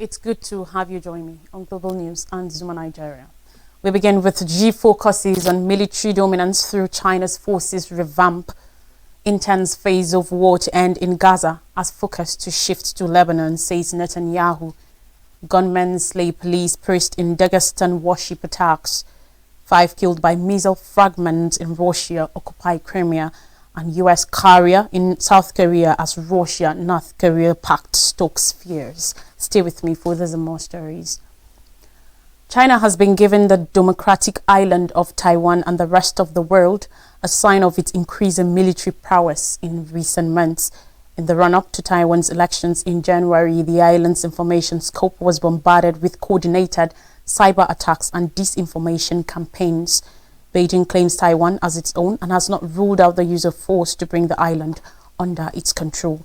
It's good to have you join me on Global News and Zuma Nigeria. We begin with G focuses on military dominance through China's forces revamp. Intense phase of war to end in Gaza as focus to shift to Lebanon, says Netanyahu. Gunmen slay police priest in Dagestan worship attacks. 5 killed by missile fragments in Russia occupy Crimea, and U.S. carrier in South Korea as Russia, North Korea pact stokes fears. Stay with me for these and more stories. China has been given the democratic island of Taiwan and the rest of the world a sign of its increasing military prowess in recent months. In the run-up to Taiwan's elections in January, the island's information scope was bombarded with coordinated cyber attacks and disinformation campaigns. Beijing claims Taiwan as its own and has not ruled out the use of force to bring the island under its control.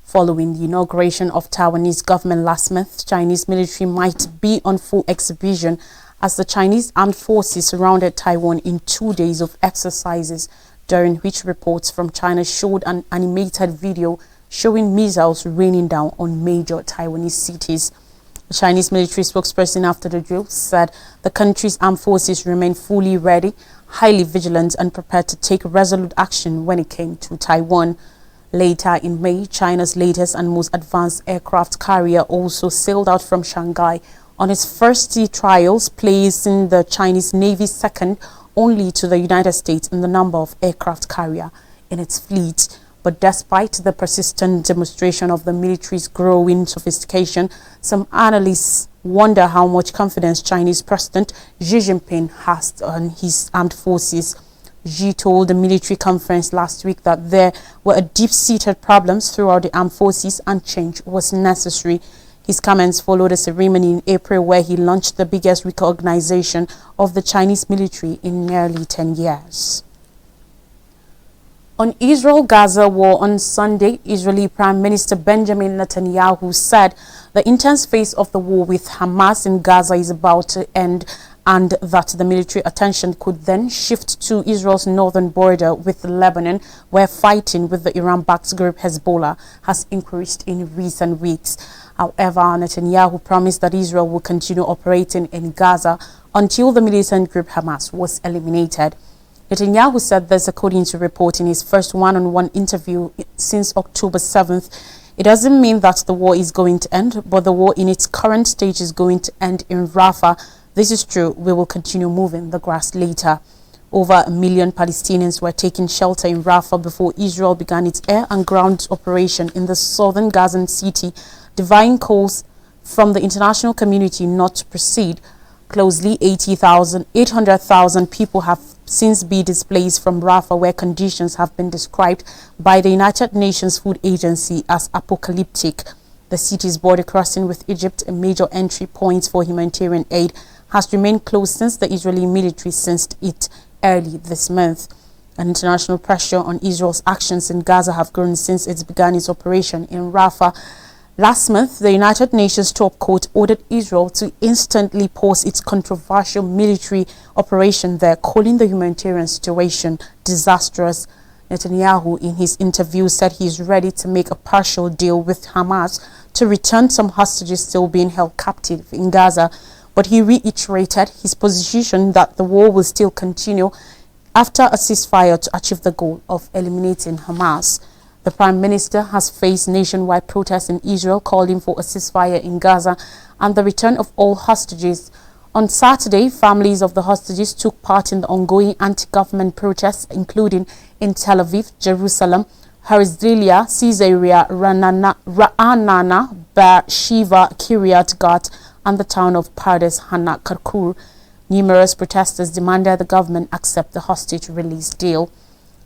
Following the inauguration of Taiwanese government last month, Chinese military might be on full exhibition as the Chinese armed forces surrounded Taiwan in 2 days of exercises, during which reports from China showed an animated video showing missiles raining down on major Taiwanese cities. The Chinese military spokesperson after the drill said the country's armed forces remain fully ready, highly vigilant and prepared to take resolute action when it came to Taiwan. Later in May, China's latest and most advanced aircraft carrier also sailed out from Shanghai on its first sea trials, placing the Chinese Navy second only to the United States in the number of aircraft carrier in its fleet. But despite the persistent demonstration of the military's growing sophistication, some analysts wonder how much confidence Chinese President Xi Jinping has on his armed forces. Xi told the military conference last week that there were deep-seated problems throughout the armed forces and change was necessary. His comments followed a ceremony in April where he launched the biggest recognition of the Chinese military in nearly 10 years. On Israel-Gaza war on Sunday, Israeli Prime Minister Benjamin Netanyahu said the intense phase of the war with Hamas in Gaza is about to end and that the military attention could then shift to Israel's northern border with Lebanon, where fighting with the Iran-backed group Hezbollah has increased in recent weeks. However, Netanyahu promised that Israel will continue operating in Gaza until the militant group Hamas was eliminated. Netanyahu said this according to report in his first one-on-one interview since October 7th. It doesn't mean that the war is going to end, but the war in its current stage is going to end in Rafah. This is true. We will continue moving the grass later. Over 1 million Palestinians were taking shelter in Rafah before Israel began its air and ground operation in the southern Gazan city, defying calls from the international community not to proceed. Closely 800,000 people have since been displaced from Rafah, where conditions have been described by the United Nations Food Agency as apocalyptic. The city's border crossing with Egypt, a major entry point for humanitarian aid, has remained closed since the Israeli military seized it early this month. And international pressure on Israel's actions in Gaza have grown since it began its operation in Rafah. Last month, the United Nations top court ordered Israel to instantly pause its controversial military operation there, calling the humanitarian situation disastrous. Netanyahu, in his interview, said he is ready to make a partial deal with Hamas to return some hostages still being held captive in Gaza, but he reiterated his position that the war will still continue after a ceasefire to achieve the goal of eliminating Hamas. The Prime Minister has faced nationwide protests in Israel calling for a ceasefire in Gaza and the return of all hostages. On Saturday, families of the hostages took part in the ongoing anti-government protests, including in Tel Aviv, Jerusalem, Herzliya, Caesarea, Ra'anana, Beersheba, Kiryat Gat, and the town of Pardes Hanakarkur. Numerous protesters demanded the government accept the hostage release deal.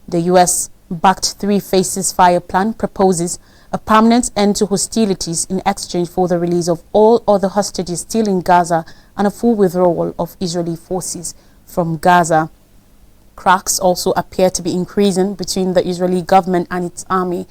The U.S.-backed three-phase ceasefire plan proposes a permanent end to hostilities in exchange for the release of all other hostages still in Gaza and a full withdrawal of Israeli forces from Gaza. Cracks also appear to be increasing between the Israeli government and its army.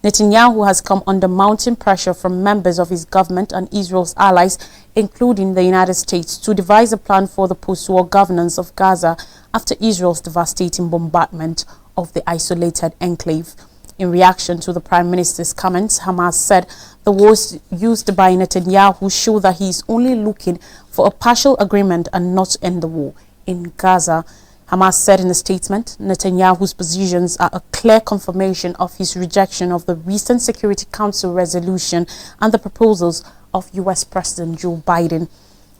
Netanyahu has come under mounting pressure from members of his government and Israel's allies, including the United States, to devise a plan for the post-war governance of Gaza after Israel's devastating bombardment of the isolated enclave. In reaction to the Prime Minister's comments, Hamas said the words used by Netanyahu show that he is only looking for a partial agreement and not to end the war in Gaza. Hamas said in a statement, Netanyahu's positions are a clear confirmation of his rejection of the recent Security Council resolution and the proposals of U.S. President Joe Biden.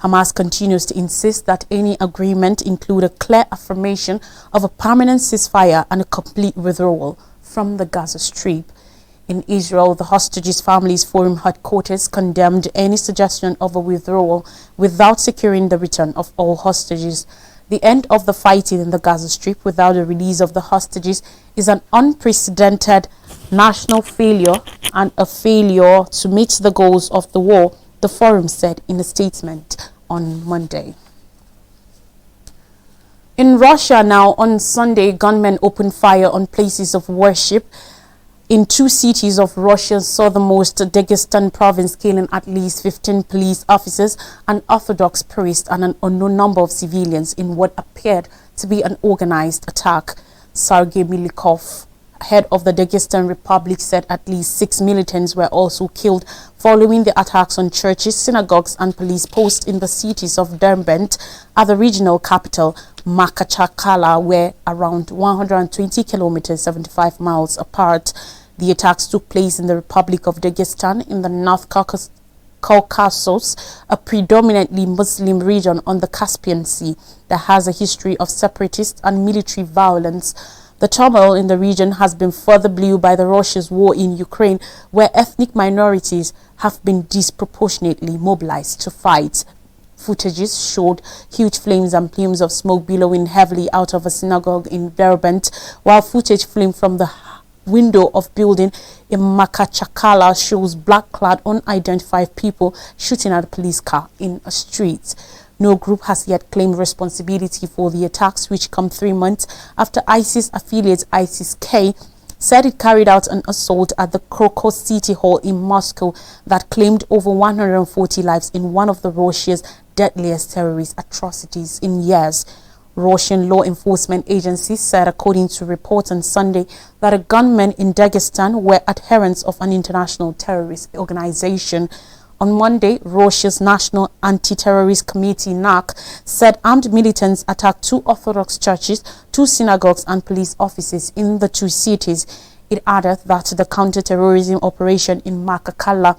Hamas continues to insist that any agreement include a clear affirmation of a permanent ceasefire and a complete withdrawal from the Gaza Strip. In Israel, the Hostages Families Forum headquarters condemned any suggestion of a withdrawal without securing the return of all hostages. The end of the fighting in the Gaza Strip without the release of the hostages is an unprecedented national failure and a failure to meet the goals of the war, the forum said in a statement on Monday. In Russia now, on Sunday, gunmen opened fire on places of worship in two cities of Russia's southernmost Dagestan province, killing at least 15 police officers, an Orthodox priest, and an unknown number of civilians in what appeared to be an organized attack. Sergei Milikov, head of the Dagestan Republic, said at least 6 militants were also killed following the attacks on churches, synagogues, and police posts in the cities of Derbent at the regional capital, Makhachkala, where around 120 kilometers, 75 miles apart. The attacks took place in the Republic of Dagestan in the North Caucasus, a predominantly Muslim region on the Caspian Sea that has a history of separatist and military violence. The turmoil in the region has been further fueled by the Russia's war in Ukraine, where ethnic minorities have been disproportionately mobilized to fight. Footages showed huge flames and plumes of smoke billowing heavily out of a synagogue in Derbent, while footage filmed from the window of building in Makhachkala shows black-clad unidentified people shooting at a police car in a street. No group has yet claimed responsibility for the attacks, which come 3 months after ISIS affiliate ISIS-K said it carried out an assault at the Krakow City Hall in Moscow that claimed over 140 lives in one of the Russia's deadliest terrorist atrocities in years. Russian law enforcement agencies said, according to reports on Sunday, that a gunmen in Dagestan were adherents of an international terrorist organization. On Monday, Russia's National Anti-Terrorist Committee, NAC, said armed militants attacked 2 Orthodox churches, 2 synagogues, and police offices in the 2 cities. It added that the counter-terrorism operation in Makhachkala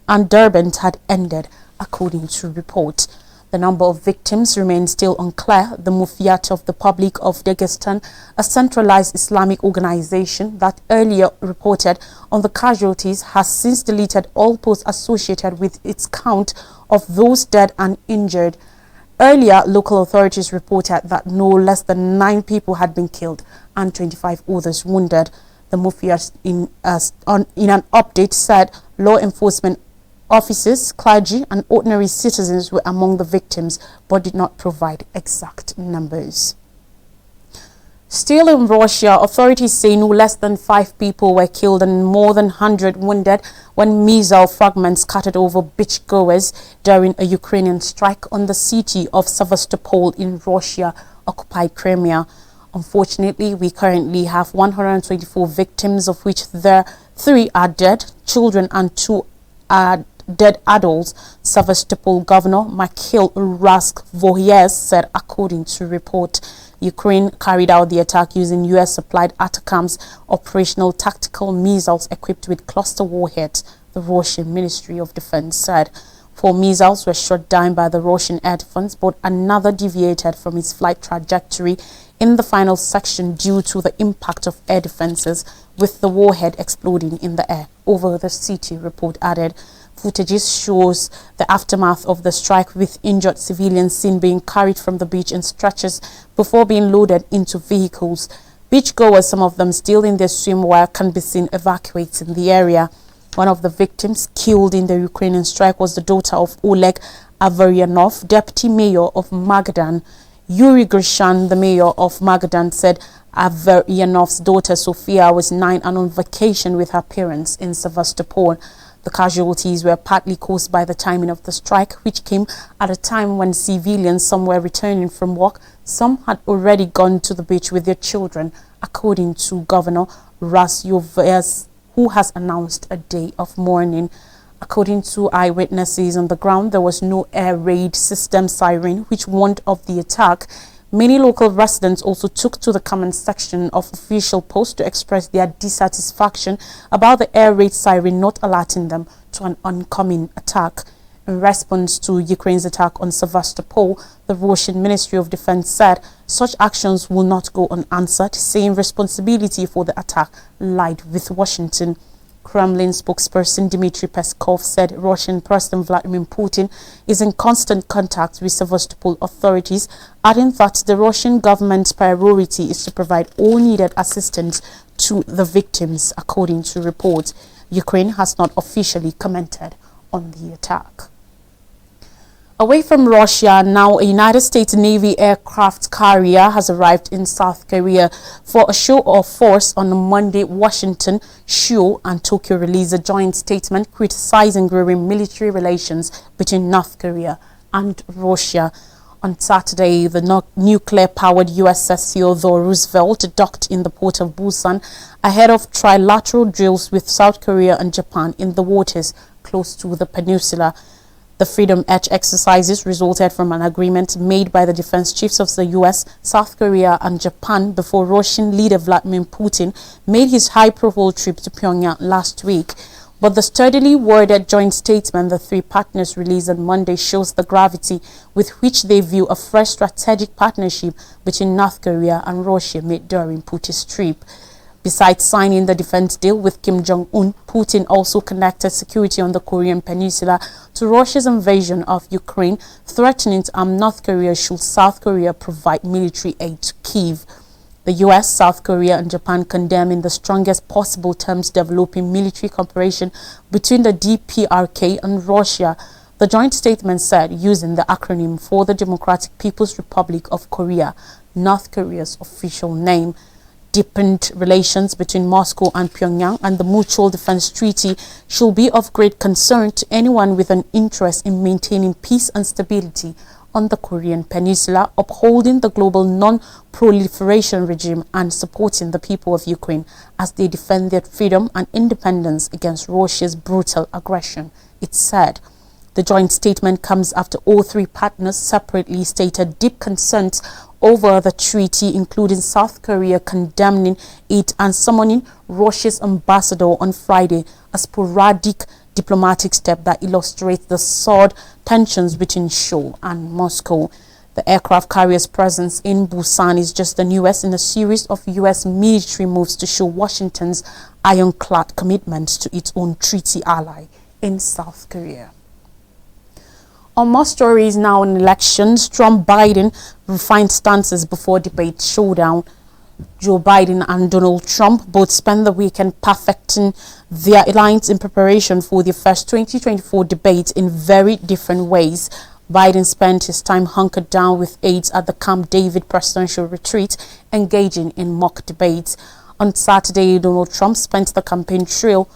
and Derbent had ended, according to reports. The number of victims remains still unclear. The Muftiat of the Republic of Dagestan, a centralized Islamic organization that earlier reported on the casualties, has since deleted all posts associated with its count of those dead and injured. Earlier, local authorities reported that no less than 9 people had been killed and 25 others wounded. The Muftiat, in an update, said law enforcement officers, clergy, and ordinary citizens were among the victims, but did not provide exact numbers. Still in Russia, authorities say no less than 5 people were killed and more than 100 wounded when missile fragments scattered over beachgoers during a Ukrainian strike on the city of Sevastopol in Russia-occupied Crimea. Unfortunately, we currently have 124 victims, of which 3 are dead, children, and 2 are dead adults, Sevastopol Governor Mikhail Raskvoyez said, according to report. Ukraine carried out the attack using US-supplied ATACMS operational tactical missiles equipped with cluster warheads, the Russian Ministry of Defense said. 4 missiles were shot down by the Russian Air Defense, but another deviated from its flight trajectory in the final section due to the impact of air defenses, with the warhead exploding in the air over the city, report added. Footages shows the aftermath of the strike, with injured civilians seen being carried from the beach in stretchers before being loaded into vehicles. Beachgoers, some of them still in their swimwear, can be seen evacuating the area. One of the victims killed in the Ukrainian strike was the daughter of Oleg Averyanov, deputy mayor of Magadan. Yuri Grishan, the mayor of Magadan, said Averyanov's daughter Sofia was 9 and on vacation with her parents in Sevastopol. The casualties were partly caused by the timing of the strike, which came at a time when civilians, some were returning from work, some had already gone to the beach with their children, according to Governor Razyovets, who has announced a day of mourning. According to eyewitnesses on the ground, there was no air raid system siren which warned of the attack. Many local residents also took to the comment section of official posts to express their dissatisfaction about the air raid siren not alerting them to an oncoming attack. In response to Ukraine's attack on Sevastopol, the Russian Ministry of Defense said such actions will not go unanswered, saying responsibility for the attack lied with Washington. Kremlin spokesperson Dmitry Peskov said Russian President Vladimir Putin is in constant contact with Sevastopol authorities, adding that the Russian government's priority is to provide all needed assistance to the victims, according to reports. Ukraine has not officially commented on the attack. Away from Russia, now a United States Navy aircraft carrier has arrived in South Korea for a show of force on Monday. Washington, Seoul and Tokyo released a joint statement criticizing growing military relations between North Korea and Russia. On Saturday, the nuclear-powered USS Theodore Roosevelt docked in the port of Busan ahead of trilateral drills with South Korea and Japan in the waters close to the peninsula. The Freedom Edge exercises resulted from an agreement made by the defense chiefs of the US, South Korea and Japan before Russian leader Vladimir Putin made his high-profile trip to Pyongyang last week. But the sturdily worded joint statement the three partners released on Monday shows the gravity with which they view a fresh strategic partnership between North Korea and Russia made during Putin's trip. Besides signing the defense deal with Kim Jong-un, Putin also connected security on the Korean peninsula to Russia's invasion of Ukraine, threatening to arm North Korea should South Korea provide military aid to Kyiv. The US, South Korea and Japan condemn in the strongest possible terms developing military cooperation between the DPRK and Russia. The joint statement said, using the acronym for the Democratic People's Republic of Korea, North Korea's official name, deepened relations between Moscow and Pyongyang and the Mutual Defense Treaty should be of great concern to anyone with an interest in maintaining peace and stability on the Korean peninsula, upholding the global non-proliferation regime and supporting the people of Ukraine as they defend their freedom and independence against Russia's brutal aggression, it said. The joint statement comes after all three partners separately stated deep concerns over the treaty, including South Korea condemning it and summoning Russia's ambassador on Friday, a sporadic diplomatic step that illustrates the soured tensions between Seoul and Moscow. The aircraft carrier's presence in Busan is just the newest in a series of U.S. military moves to show Washington's ironclad commitment to its own treaty ally in South Korea. On more stories now in elections, Trump-Biden refined stances before debate showdown. Joe Biden and Donald Trump both spent the weekend perfecting their alliance in preparation for the first 2024 debate in very different ways. Biden spent his time hunkered down with aides at the Camp David presidential retreat, engaging in mock debates. On Saturday, Donald Trump spent the campaign trail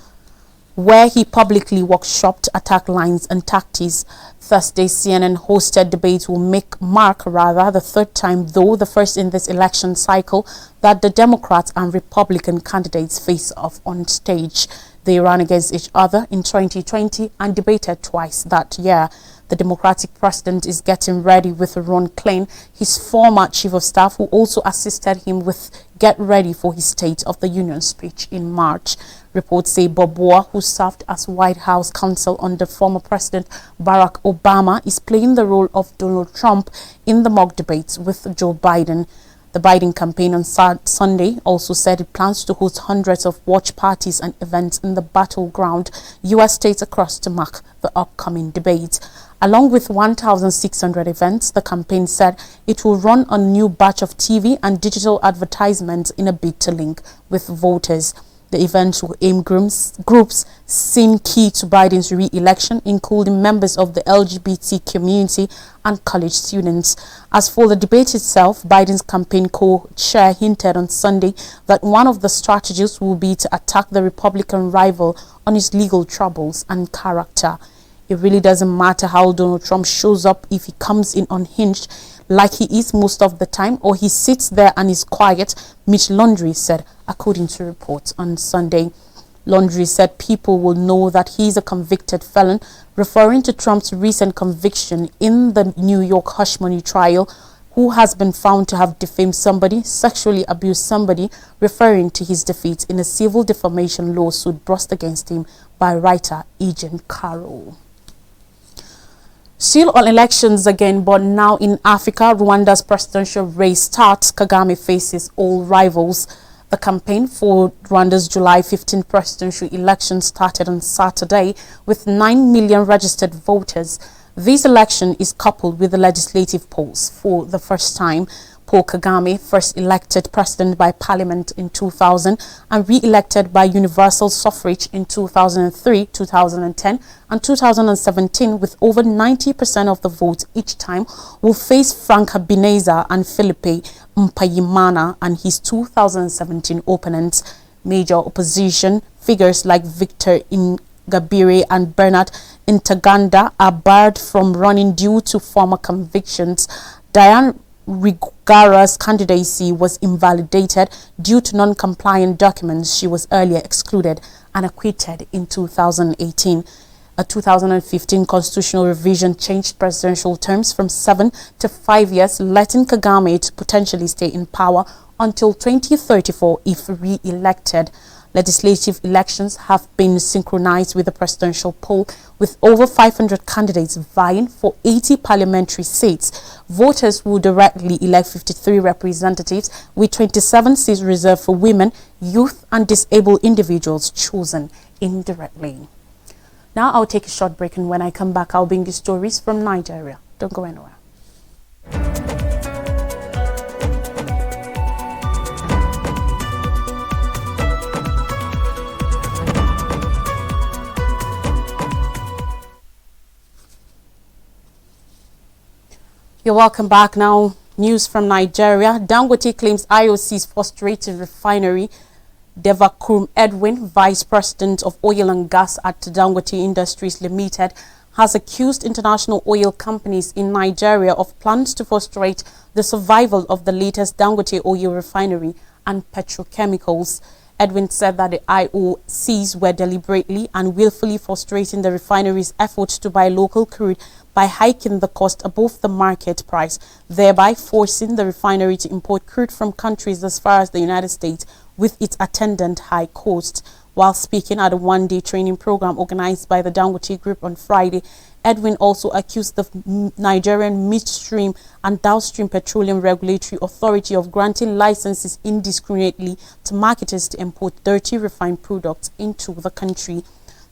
where he publicly workshopped attack lines and tactics. Thursday, CNN hosted debates will mark the third time, though the first in this election cycle, that the Democrat and Republican candidates face off on stage. They ran against each other in 2020 and debated twice that year. The Democratic president is getting ready with Ron Klain, his former chief of staff, who also assisted him with get ready for his State of the Union speech in March. Reports say Bob Woa, who served as White House counsel under former President Barack Obama, is playing the role of Donald Trump in the mock debates with Joe Biden. The Biden campaign on Sunday also said it plans to host hundreds of watch parties and events in the battleground U.S. states across to mark the upcoming debate. Along with 1,600 events, the campaign said it will run a new batch of TV and digital advertisements in a bid to link with voters. The event will aim groups seen key to Biden's re-election, including members of the LGBT community and college students. As for the debate itself, Biden's campaign co-chair hinted on Sunday that one of the strategies will be to attack the Republican rival on his legal troubles and character. It really doesn't matter how Donald Trump shows up if he comes in unhinged, like he is most of the time, or he sits there and is quiet, Mitch Laundrie said, according to reports on Sunday. Laundrie said people will know that he is a convicted felon, referring to Trump's recent conviction in the New York hush money trial, who has been found to have defamed somebody, sexually abused somebody, referring to his defeat in a civil defamation lawsuit brought against him by writer Eugene Carroll. Still on elections again, but now in Africa, Rwanda's presidential race starts. Kagame faces all rivals. The campaign for Rwanda's July 15 presidential election started on Saturday with 9 million registered voters. This election is coupled with the legislative polls. For the first time, Paul Kagame, first elected president by parliament in 2000 and re-elected by universal suffrage in 2003, 2010 and 2017 with over 90% of the votes each time, will face Frank Habineza and Philippe Mpayimana and his 2017 opponents. Major opposition figures like Victor Ingabire and Bernard Intaganda are barred from running due to former convictions. Diane Rwigara's candidacy was invalidated due to non-compliant documents. She was earlier excluded and acquitted in 2018. A 2015 constitutional revision changed presidential terms from 7 to 5 years, letting Kagame to potentially stay in power until 2034 if re-elected. Legislative elections have been synchronized with the presidential poll, with over 500 candidates vying for 80 parliamentary seats. Voters will directly elect 53 representatives, with 27 seats reserved for women, youth and disabled individuals chosen indirectly. Now I'll take a short break, and when I come back, I'll bring you stories from Nigeria. Don't go anywhere. You're welcome back. Now, news from Nigeria. Dangote claims IOC's frustrated refinery. Devakum Edwin, Vice President of Oil and Gas at Dangote Industries Limited, has accused international oil companies in Nigeria of plans to frustrate the survival of the latest Dangote oil refinery and petrochemicals. Edwin said that the IOCs were deliberately and willfully frustrating the refinery's efforts to buy local crude by hiking the cost above the market price, thereby forcing the refinery to import crude from countries as far as the United States with its attendant high cost. While speaking at a one-day training program organized by the Dangote Group on Friday, Edwin also accused the Nigerian Midstream and Downstream Petroleum Regulatory Authority of granting licenses indiscriminately to marketers to import dirty refined products into the country.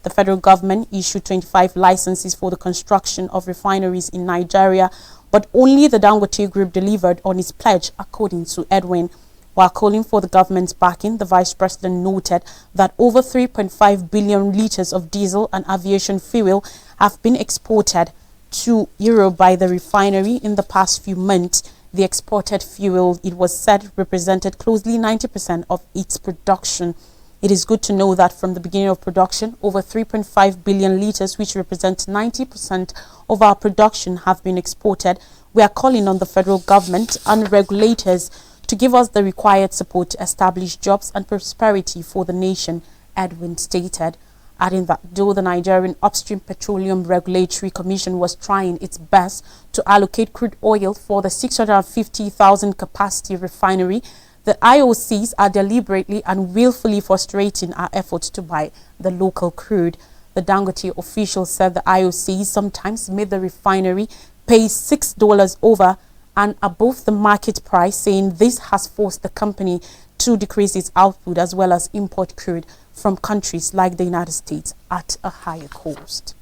The federal government issued 25 licenses for the construction of refineries in Nigeria, but only the Dangote Group delivered on its pledge, according to Edwin. While calling for the government's backing, the vice president noted that over 3.5 billion liters of diesel and aviation fuel have been exported to Europe by the refinery in the past few months. The exported fuel, it was said, represented closely 90% of its production. It is good to know that from the beginning of production, over 3.5 billion liters, which represents 90% of our production, have been exported. We are calling on the federal government and regulators to give us the required support to establish jobs and prosperity for the nation, Edwin stated, adding that though the Nigerian Upstream Petroleum Regulatory Commission was trying its best to allocate crude oil for the 650,000 capacity refinery, the IOCs are deliberately and willfully frustrating our efforts to buy the local crude. The Dangote official said the IOCs sometimes made the refinery pay $6 over and above the market price, saying this has forced the company to decrease its output as well as import crude from countries like the United States at a higher cost.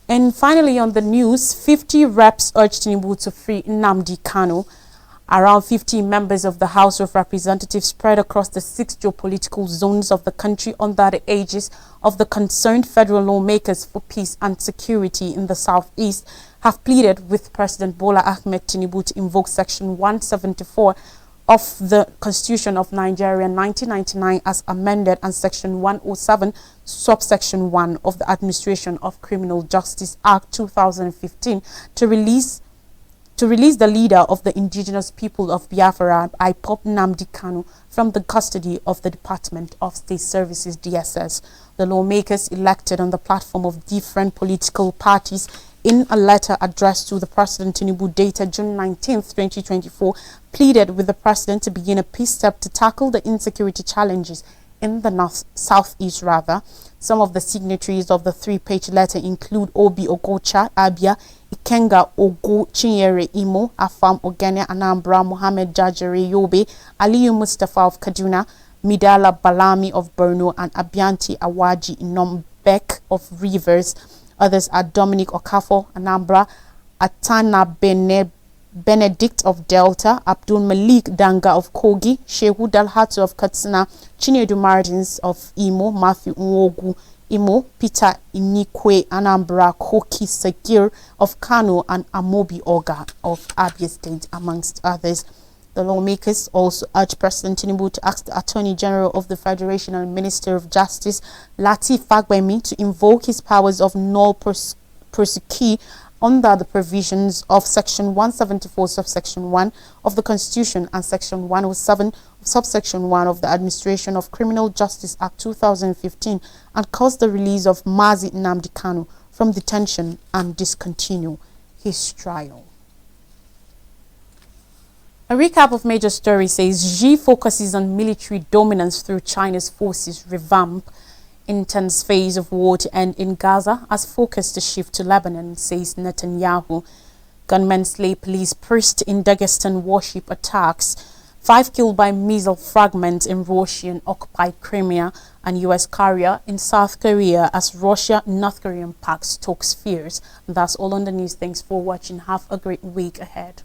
And finally on the news, 50 reps urged Tinubu to free Nnamdi Kanu. Around 50 members of the House of Representatives spread across the 6 geopolitical zones of the country under the aegis of the concerned federal lawmakers for peace and security in the southeast have pleaded with President Bola Ahmed Tinubu to invoke Section 174 of the Constitution of Nigeria 1999 as amended and Section 107, subsection 1 of the Administration of Criminal Justice Act 2015 to to release the leader of the indigenous people of Biafra, IPOB Nnamdi Kanu, from the custody of the Department of State Services, DSS. The lawmakers, elected on the platform of different political parties, in a letter addressed to the President Tinubu dated June 19, 2024, pleaded with the President to begin a peace step to tackle the insecurity challenges in the southeast. Some of the signatories of the three-page letter include Obi Okocha, Abia, Ikenga Ogo Chinyere Imo, Afam Ogene Anambra, Mohammed Jajere Yobe, Aliyu Mustafa of Kaduna, Midala Balami of Borno, and Abianti Awaji Nombek of Rivers. Others are Dominic Okafo, Anambra, Atana Benedict of Delta, Abdul Malik Danga of Kogi, Shehu Dalhatu of Katsina, Chinedu Martins of Imo, Matthew Nwogu Imo, Peter Inikwe Anambra, Koki Sagir of Kano, and Amobi Oga of Abia State, amongst others. The lawmakers also urged President Tinubu to ask the Attorney General of the Federation and Minister of Justice, Lateef Fagbemi, to invoke his powers of null prosequi under the provisions of Section 174, subsection 1 of the Constitution and Section 107, subsection 1 of the Administration of Criminal Justice Act 2015, and cause the release of Mazi Nnamdi Kanu from detention and discontinue his trial. A recap of major stories says Xi focuses on military dominance through China's forces revamp. Intense phase of war to end in Gaza as focus to shift to Lebanon, says Netanyahu. Gunmen slay police priest in Dagestan warship attacks. 5 killed by missile fragments in Russian-occupied Crimea, and U.S. carrier in South Korea as Russia-North Korean pact stokes fears. And that's all on the news. Thanks for watching. Have a great week ahead.